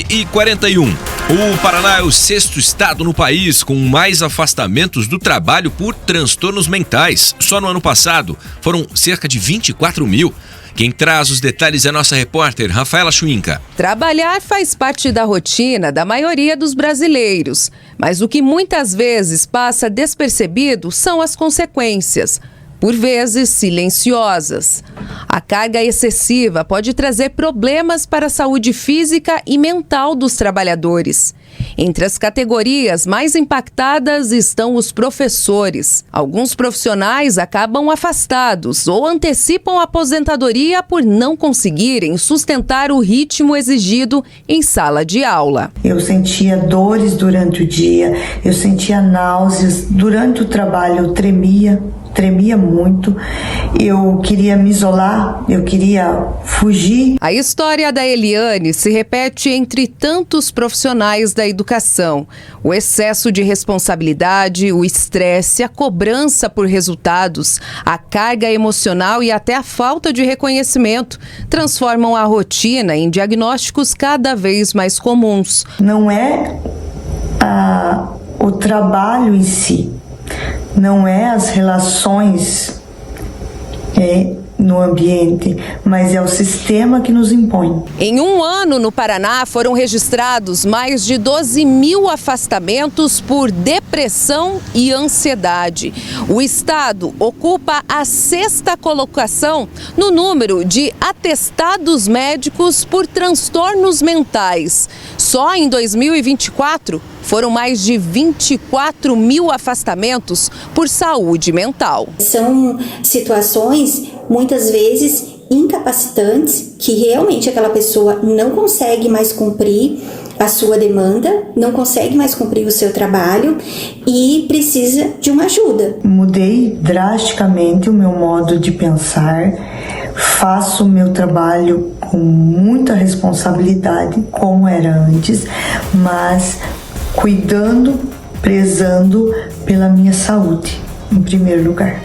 11h41. O Paraná é o sexto estado no país com mais afastamentos do trabalho por transtornos mentais. Só no ano passado foram cerca de 24 mil. Quem traz os detalhes é a nossa repórter, Rafaela Schwinka. Trabalhar faz parte da rotina da maioria dos brasileiros, mas o que muitas vezes passa despercebido são as consequências, por vezes silenciosas. A carga excessiva pode trazer problemas para a saúde física e mental dos trabalhadores. Entre as categorias mais impactadas estão os professores. Alguns profissionais acabam afastados ou antecipam a aposentadoria por não conseguirem sustentar o ritmo exigido em sala de aula. Eu sentia dores durante o dia, eu sentia náuseas. Durante o trabalho eu tremia muito, eu queria me isolar, eu queria fugir. A história da Eliane se repete entre tantos profissionais da educação. O excesso de responsabilidade, o estresse, a cobrança por resultados, a carga emocional e até a falta de reconhecimento transformam a rotina em diagnósticos cada vez mais comuns. Não é o trabalho em si, não é as relações no ambiente, mas é o sistema que nos impõe. Em um ano no Paraná foram registrados mais de 12 mil afastamentos por depressão e ansiedade. O estado ocupa a 6ª colocação no número de atestados médicos por transtornos mentais. Só em 2024 foram mais de 24 mil afastamentos por saúde mental. São situações, muitas vezes, incapacitantes, que realmente aquela pessoa não consegue mais cumprir a sua demanda, não consegue mais cumprir o seu trabalho e precisa de uma ajuda. Mudei drasticamente o meu modo de pensar, faço o meu trabalho com muita responsabilidade, como era antes, mas cuidando, prezando pela minha saúde, em primeiro lugar.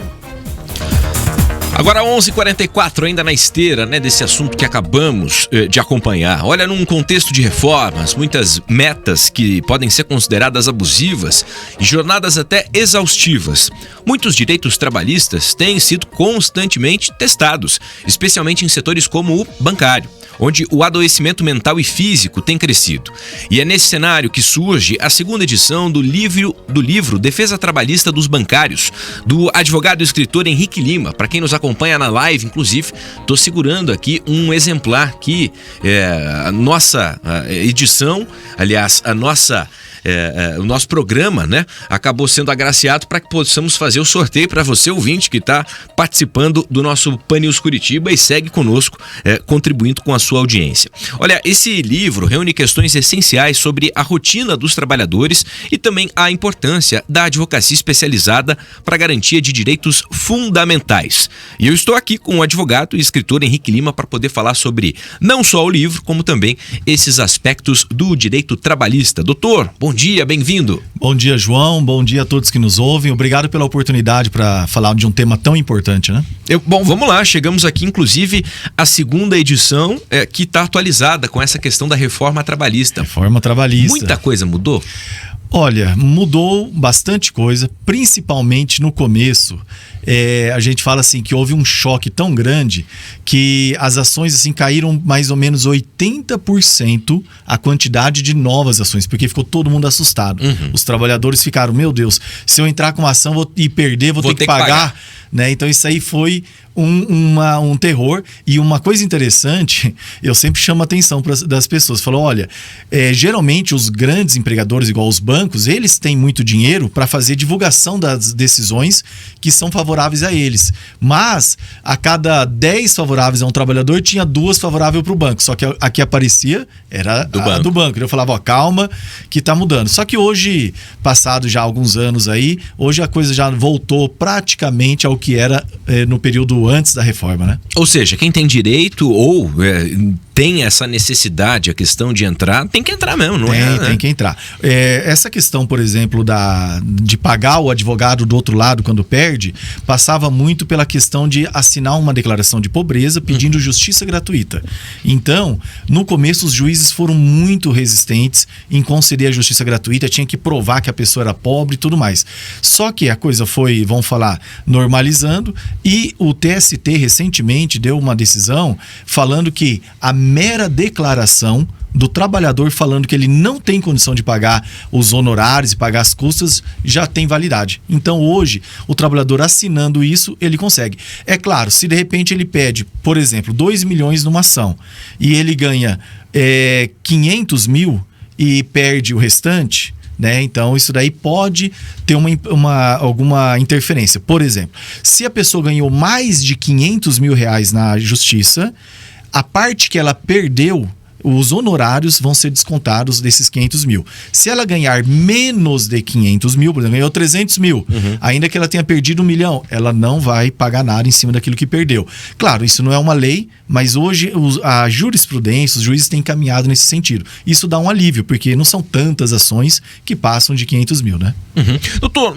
Agora 11h44, ainda na esteira, desse assunto que acabamos de acompanhar. Olha, num contexto de reformas, muitas metas que podem ser consideradas abusivas e jornadas até exaustivas. Muitos direitos trabalhistas têm sido constantemente testados, especialmente em setores como o bancário, onde o adoecimento mental e físico tem crescido. E é nesse cenário que surge a segunda edição do livro Defesa Trabalhista dos Bancários, do advogado e escritor Henrique Lima. Para quem nos acompanha na live, inclusive, estou segurando aqui um exemplar que a nossa edição, aliás, o nosso programa, acabou sendo agraciado para que possamos fazer o sorteio para você, ouvinte, que está participando do nosso Pan News Curitiba e segue conosco, contribuindo com a sua audiência. Olha, esse livro reúne questões essenciais sobre a rotina dos trabalhadores e também a importância da advocacia especializada para a garantia de direitos fundamentais. E eu estou aqui com o advogado e escritor Henrique Lima para poder falar sobre não só o livro, como também esses aspectos do direito trabalhista. Doutor, bom dia, bem-vindo. Bom dia, João. Bom dia a todos que nos ouvem. Obrigado pela oportunidade para falar de um tema tão importante, Bom, vamos lá. Chegamos aqui, inclusive, à segunda edição que está atualizada com essa questão da reforma trabalhista. Reforma trabalhista. Muita coisa mudou? Olha, mudou bastante coisa, principalmente no começo. A gente fala assim que houve um choque tão grande que as ações assim caíram mais ou menos 80% a quantidade de novas ações, porque ficou todo mundo assustado. Os trabalhadores ficaram, meu Deus, se eu entrar com uma ação e perder, vou ter que pagar. Então isso aí foi um terror. E uma coisa interessante, eu sempre chamo a atenção das pessoas. Falo, olha, geralmente os grandes empregadores, igual os bancos, eles têm muito dinheiro para fazer divulgação das decisões que são favoráveis a eles. Mas a cada 10 favoráveis a um trabalhador, tinha 2 favoráveis para o banco. Só que a que aparecia era do banco. Eu falava, calma, que tá mudando. Só que hoje, passado já alguns anos aí, hoje a coisa já voltou praticamente ao que era no período muito antes da reforma, né? Ou seja, quem tem direito ou tem essa necessidade, a questão de entrar, tem que entrar mesmo, não é? Tem que entrar. Essa questão, por exemplo, de pagar o advogado do outro lado quando perde, passava muito pela questão de assinar uma declaração de pobreza pedindo justiça gratuita. Então, no começo, os juízes foram muito resistentes em conceder a justiça gratuita, tinha que provar que a pessoa era pobre e tudo mais. Só que a coisa foi, vamos falar, normalizando, e o TST recentemente deu uma decisão falando que a mera declaração do trabalhador falando que ele não tem condição de pagar os honorários e pagar as custas já tem validade. Então hoje, o trabalhador assinando isso, ele consegue. É claro, se de repente ele pede, por exemplo, 2 milhões numa ação e ele ganha 500 mil e perde o restante, né? Então isso daí pode ter alguma interferência. Por exemplo, se a pessoa ganhou mais de 500 mil reais na justiça, a parte que ela perdeu, os honorários vão ser descontados desses 500 mil. Se ela ganhar menos de 500 mil, por exemplo, ganhou 300 mil, ainda que ela tenha perdido 1 milhão, ela não vai pagar nada em cima daquilo que perdeu. Claro, isso não é uma lei, mas hoje a jurisprudência, os juízes têm caminhado nesse sentido. Isso dá um alívio, porque não são tantas ações que passam de 500 mil, né? Doutor,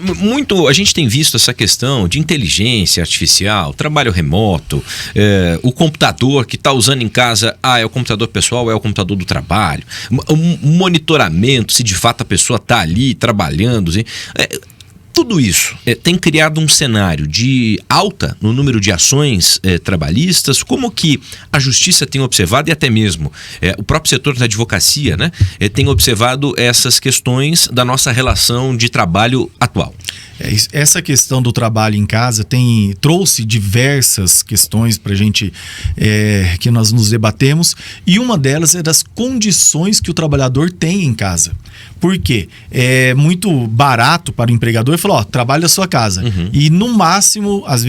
a gente tem visto essa questão de inteligência artificial, trabalho remoto, o computador que está usando em casa, é o computador pessoal, é o computador do trabalho, monitoramento, se de fato a pessoa está ali trabalhando, assim, tudo isso tem criado um cenário de alta no número de ações trabalhistas. Como que a justiça tem observado, e até mesmo o próprio setor da advocacia, né, tem observado essas questões da nossa relação de trabalho atual? Essa questão do trabalho em casa trouxe diversas questões para a gente, que nós nos debatemos, e uma delas é das condições que o trabalhador tem em casa. Por quê? É muito barato para o empregador falar, trabalha da sua casa. E no máximo, às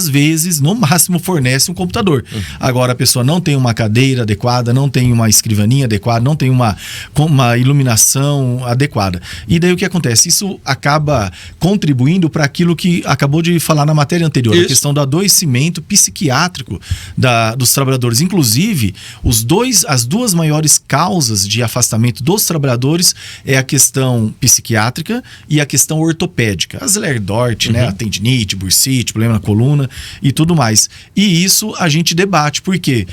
vezes, no máximo fornece um computador. Agora a pessoa não tem uma cadeira adequada, não tem uma escrivaninha adequada, não tem uma iluminação adequada. E daí o que acontece? Isso acaba contribuindo para aquilo que acabou de falar na matéria anterior, a questão do adoecimento psiquiátrico dos trabalhadores. Inclusive, as duas maiores causas de afastamento dos trabalhadores é a questão psiquiátrica e a questão ortopédica. As Lerdort, né? A tendinite, bursite, problema na coluna e tudo mais. E isso a gente debate, porque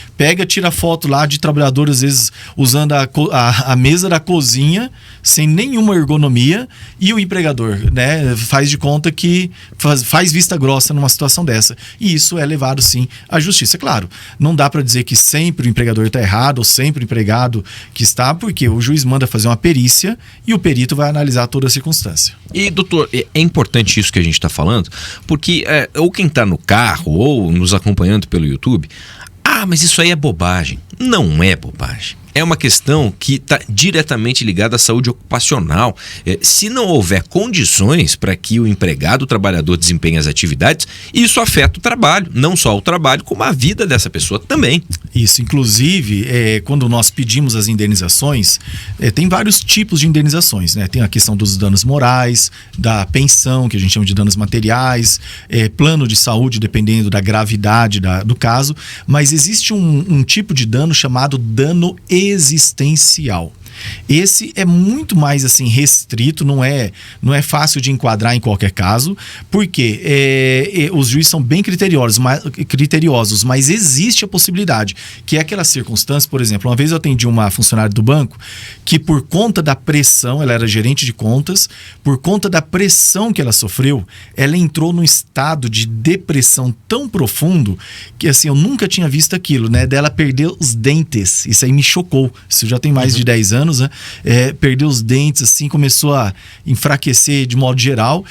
tira foto lá de trabalhador, às vezes, usando a mesa da cozinha sem nenhuma ergonomia, e o empregador, né, faz de conta que faz vista grossa numa situação dessa. E isso é levado, sim, à justiça. Claro, não dá para dizer que sempre o empregador está errado ou sempre o empregado que está, porque o juiz manda fazer uma perícia e o perito vai analisar toda a circunstância. E, doutor, é importante isso que a gente está falando, porque ou quem está no carro ou nos acompanhando pelo YouTube, mas isso aí é bobagem. Não é bobagem. É uma questão que está diretamente ligada à saúde ocupacional. Se não houver condições para que o empregado, o trabalhador desempenhe as atividades, isso afeta o trabalho. Não só o trabalho, como a vida dessa pessoa também. Isso, inclusive, quando nós pedimos as indenizações, tem vários tipos de indenizações, né? Tem a questão dos danos morais, da pensão, que a gente chama de danos materiais, plano de saúde, dependendo da gravidade do caso, mas existe um tipo de dano chamado dano existencial. Esse é muito mais assim restrito, não é fácil de enquadrar em qualquer caso, porque os juízes são bem criteriosos, mas existe a possibilidade, que é aquela circunstância, por exemplo, uma vez eu atendi uma funcionária do banco que, por conta da pressão, ela era gerente de contas, por conta da pressão que ela sofreu, ela entrou num estado de depressão tão profundo que, assim, eu nunca tinha visto aquilo, né? Dela perder os dentes. Isso aí me chocou. Isso já tem mais de 10 anos, né? Perdeu os dentes, assim, começou a enfraquecer de modo geral,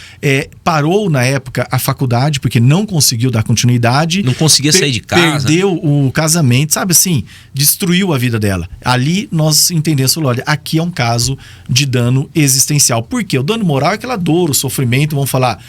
parou na época a faculdade porque não conseguiu dar continuidade, não conseguia sair de casa, perdeu o casamento, sabe assim, destruiu a vida dela. Ali nós entendemos, olha, aqui é um caso de dano existencial. Por quê? O dano moral é aquela dor, o sofrimento, vamos falar,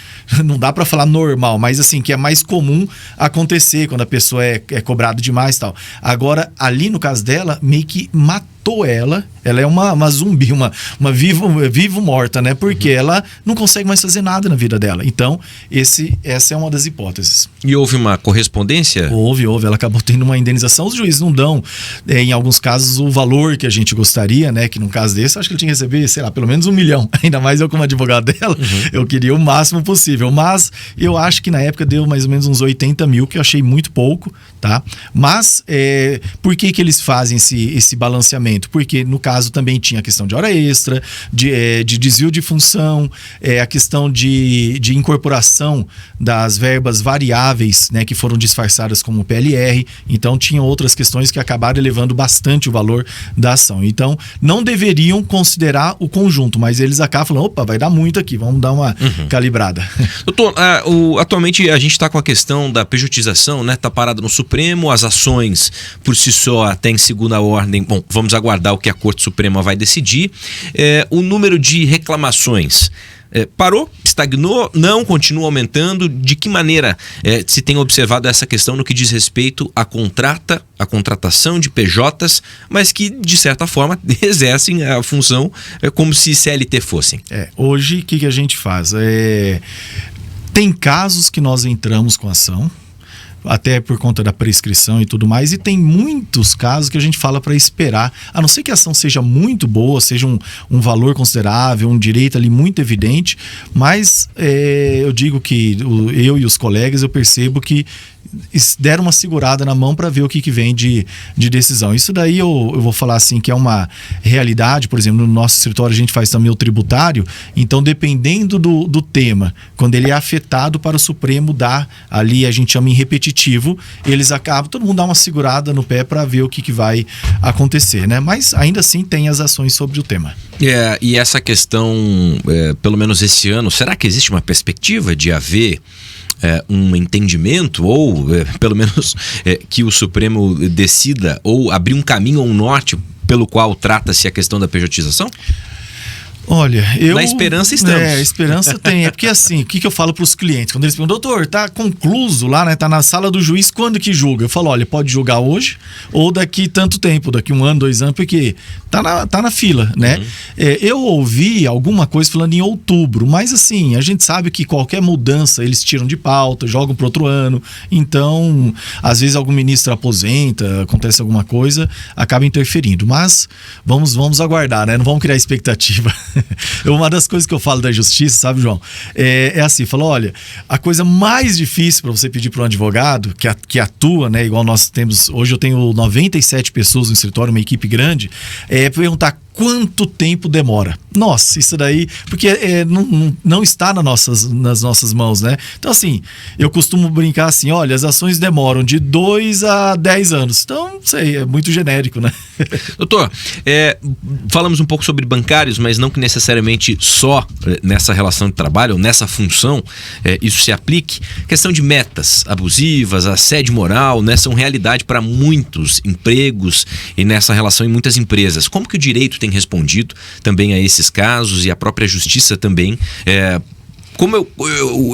não dá para falar normal, mas assim, que é mais comum acontecer quando a pessoa é cobrada demais e tal. Agora, ali no caso dela, meio que matou matou ela é uma zumbi, uma vivo morta, né? Porque ela não consegue mais fazer nada na vida dela. Então, essa é uma das hipóteses. E houve uma correspondência? Houve. Ela acabou tendo uma indenização. Os juízes não dão, em alguns casos, o valor que a gente gostaria, né? Que num caso desse, acho que ele tinha que receber, sei lá, pelo menos 1 milhão. Ainda mais eu como advogado dela, eu queria o máximo possível. Mas eu acho que na época deu mais ou menos uns 80 mil, que eu achei muito pouco, tá? Mas, por que eles fazem esse balanceamento? Porque, no caso, também tinha a questão de hora extra, de desvio de função, a questão de incorporação das verbas variáveis, né, que foram disfarçadas como PLR. Então, tinham outras questões que acabaram elevando bastante o valor da ação. Então, não deveriam considerar o conjunto, mas eles acabam falando, opa, vai dar muito aqui, vamos dar uma calibrada. Doutor, atualmente a gente está com a questão da pejotização, né? Está parada no Supremo, as ações por si só até em segunda ordem. Bom, vamos aguardar o que a Corte Suprema vai decidir. O número de reclamações parou? Estagnou? Não? Continua aumentando? De que maneira se tem observado essa questão no que diz respeito à contratação de PJs, mas que, de certa forma, exercem a função como se CLT fossem? Hoje, o que a gente faz? Tem casos que nós entramos com ação, até por conta da prescrição e tudo mais, e tem muitos casos que a gente fala para esperar, a não ser que a ação seja muito boa, seja um valor considerável, um direito ali muito evidente, mas eu digo que eu e os colegas, eu percebo que deram uma segurada na mão para ver o que vem de decisão. Isso daí eu vou falar assim que é uma realidade. Por exemplo, no nosso escritório a gente faz também o tributário, então dependendo do tema, quando ele é afetado para o Supremo dar ali, a gente chama em repetitivo, eles acabam, todo mundo dá uma segurada no pé para ver o que vai acontecer, né? Mas ainda assim tem as ações sobre o tema. E essa questão, pelo menos esse ano, será que existe uma perspectiva de haver um entendimento ou pelo menos que o Supremo decida ou abrir um caminho ou um norte pelo qual trata-se a questão da pejotização? Olha, na esperança estamos. Esperança tem. Porque assim, o que eu falo para os clientes? Quando eles perguntam, doutor, tá concluso lá, né? Tá na sala do juiz, quando que julga? Eu falo, olha, pode julgar hoje ou daqui tanto tempo, daqui 1 ano, 2 anos, porque tá na fila, né? Eu ouvi alguma coisa falando em outubro, mas assim, a gente sabe que qualquer mudança eles tiram de pauta, jogam para outro ano. Então, às vezes algum ministro aposenta, acontece alguma coisa, acaba interferindo. Mas vamos aguardar, né? Não vamos criar expectativa. Uma das coisas que eu falo da justiça, sabe, João? É assim, falo, olha, a coisa mais difícil para você pedir para um advogado que atua, né? Igual nós temos, hoje eu tenho 97 pessoas no escritório, uma equipe grande, perguntar quanto tempo demora. Nossa, isso daí, porque não está nas nossas mãos, né? Então, assim, eu costumo brincar assim, olha, as ações demoram de 2 a 10 anos. Então, não sei, é muito genérico, né? Doutor, falamos um pouco sobre bancários, mas não que necessariamente só nessa relação de trabalho, ou nessa função, isso se aplique. Questão de metas abusivas, assédio moral, né? São realidade para muitos empregos e nessa relação em muitas empresas. Como que o direito tem respondido também a esses casos e a própria justiça também, como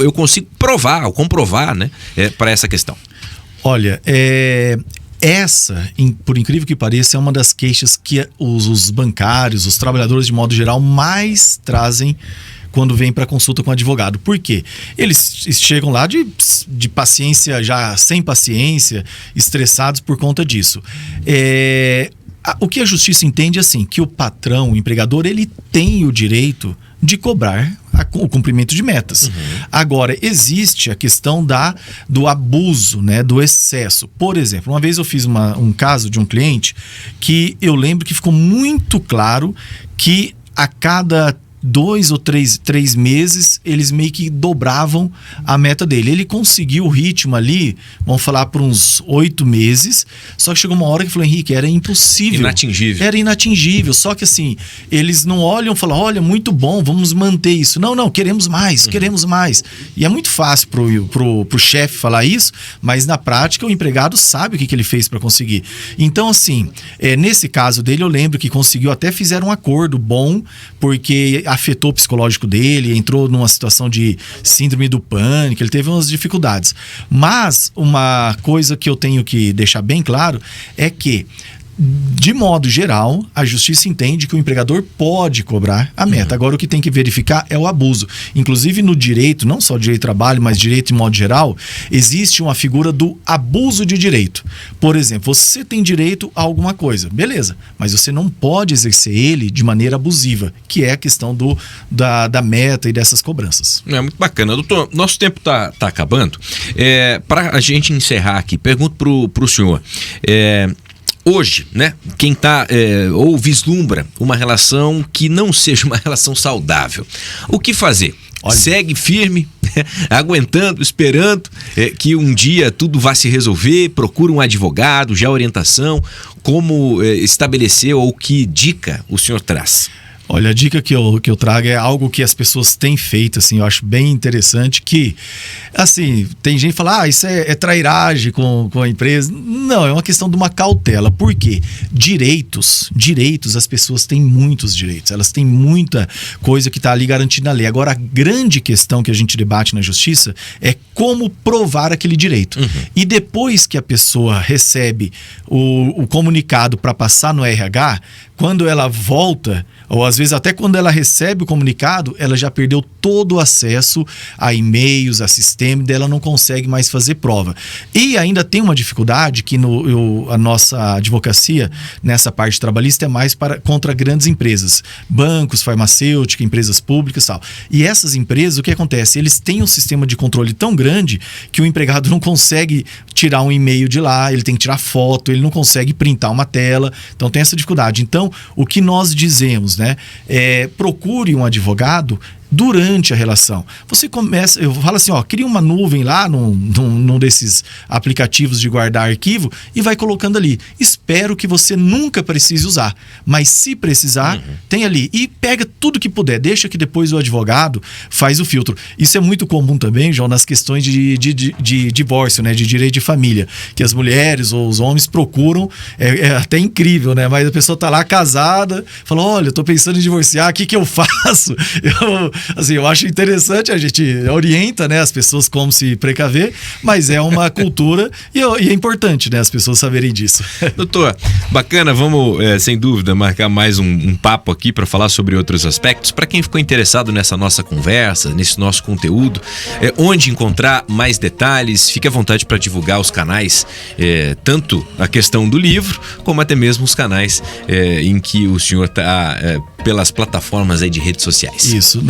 eu consigo provar ou comprovar, né, para essa questão? Olha, essa, por incrível que pareça, é uma das queixas que os bancários, os trabalhadores de modo geral mais trazem quando vem para consulta com o advogado. Por quê? Eles chegam lá de paciência, já sem paciência, estressados por conta disso. O que a justiça entende é assim, que o patrão, o empregador, ele tem o direito de cobrar o cumprimento de metas. Agora, existe a questão do abuso, né, do excesso. Por exemplo, uma vez eu fiz um caso de um cliente que eu lembro que ficou muito claro que a cada 2 ou 3 meses, eles meio que dobravam a meta dele. Ele conseguiu o ritmo ali, vamos falar, por uns 8 meses, só que chegou uma hora que falou, Henrique, era impossível. Inatingível. Era inatingível, só que assim, eles não olham e falam, olha, muito bom, vamos manter isso. Não, queremos mais, queremos mais. E é muito fácil pro chefe falar isso, mas na prática o empregado sabe o que ele fez para conseguir. Então, assim, nesse caso dele, eu lembro que conseguiu, até fizeram um acordo bom, porque afetou o psicológico dele, entrou numa situação de síndrome do pânico, ele teve umas dificuldades. Mas uma coisa que eu tenho que deixar bem claro é que De modo geral, a justiça entende que o empregador pode cobrar a meta. Agora, o que tem que verificar é o abuso. Inclusive, no direito, não só direito do trabalho, mas direito de modo geral, existe uma figura do abuso de direito. Por exemplo, você tem direito a alguma coisa, beleza, mas você não pode exercer ele de maneira abusiva, que é a questão da meta e dessas cobranças. É muito bacana. Doutor, nosso tempo tá acabando. Para a gente encerrar aqui, pergunto pro senhor. Hoje, né, quem está ou vislumbra uma relação que não seja uma relação saudável, o que fazer? Olha. Segue firme, aguentando, esperando que um dia tudo vá se resolver, procura um advogado, já orientação, como estabelecer ou que dica o senhor traz? Olha, a dica que eu trago é algo que as pessoas têm feito, assim, eu acho bem interessante, que, assim, tem gente que fala, isso é trairagem com a empresa. Não, é uma questão de uma cautela. Por quê? Direitos, as pessoas têm muitos direitos, elas têm muita coisa que está ali garantida na lei. Agora, a grande questão que a gente debate na justiça é como provar aquele direito. E depois que a pessoa recebe o comunicado para passar no RH, quando ela volta, ou às vezes até quando ela recebe o comunicado, ela já perdeu todo o acesso a e-mails, a sistema, e ela não consegue mais fazer prova. E ainda tem uma dificuldade que a nossa advocacia, nessa parte trabalhista, é mais contra grandes empresas, bancos, farmacêuticas, empresas públicas e tal. E essas empresas, o que acontece? Eles têm um sistema de controle tão grande que o empregado não consegue tirar um e-mail de lá, ele tem que tirar foto, ele não consegue printar uma tela, então tem essa dificuldade. Então, o que nós dizemos, né, procure um advogado durante a relação. Você começa, eu falo assim, cria uma nuvem lá num desses aplicativos de guardar arquivo e vai colocando ali. Espero que você nunca precise usar, mas se precisar, tem ali. E pega tudo que puder, deixa que depois o advogado faz o filtro. Isso é muito comum também, João, nas questões de divórcio, né, de direito de família, que as mulheres ou os homens procuram, é até incrível, né, mas a pessoa tá lá casada, fala, olha, eu tô pensando em divorciar, o que eu faço? Eu acho interessante, a gente orienta, né, as pessoas como se precaver, mas é uma cultura e é importante, né, as pessoas saberem disso. Doutor, bacana, vamos sem dúvida marcar mais um papo aqui para falar sobre outros aspectos. Para quem ficou interessado nessa nossa conversa, nesse nosso conteúdo, onde encontrar mais detalhes, fique à vontade para divulgar os canais, tanto a questão do livro, como até mesmo os canais em que o senhor está pelas plataformas aí de redes sociais. Isso,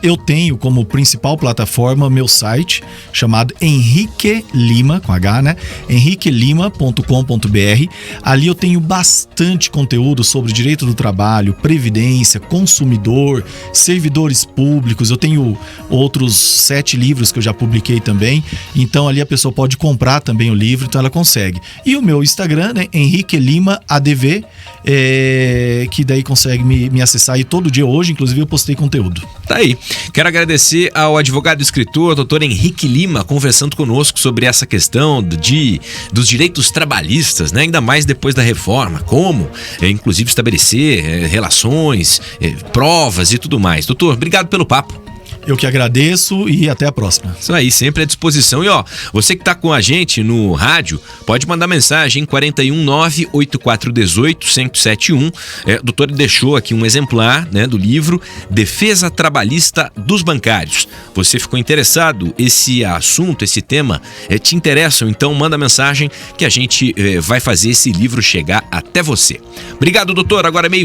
eu tenho como principal plataforma meu site chamado Henrique Lima, com H, né? henriquelima.com.br. Ali eu tenho bastante conteúdo sobre direito do trabalho, previdência, consumidor, servidores públicos. Eu tenho outros 7 livros que eu já publiquei também. Então ali a pessoa pode comprar também o livro, então ela consegue. E o meu Instagram, né? Henrique Lima ADV, que daí consegue me acessar aí todo dia. Hoje, inclusive, eu postei conteúdo. Tá aí. Quero agradecer ao advogado e escritor, doutor Henrique Lima, conversando conosco sobre essa questão dos direitos trabalhistas, né? Ainda mais depois da reforma, como, inclusive, estabelecer relações, provas e tudo mais. Doutor, obrigado pelo papo. Eu que agradeço e até a próxima. Isso aí, sempre à disposição. E você que tá com a gente no rádio, pode mandar mensagem em 419-8418-1071. O doutor deixou aqui um exemplar, né, do livro Defesa Trabalhista dos Bancários. Você ficou interessado? Esse assunto, esse tema te interessa? Então manda mensagem que a gente vai fazer esse livro chegar até você. Obrigado, doutor. Agora é meio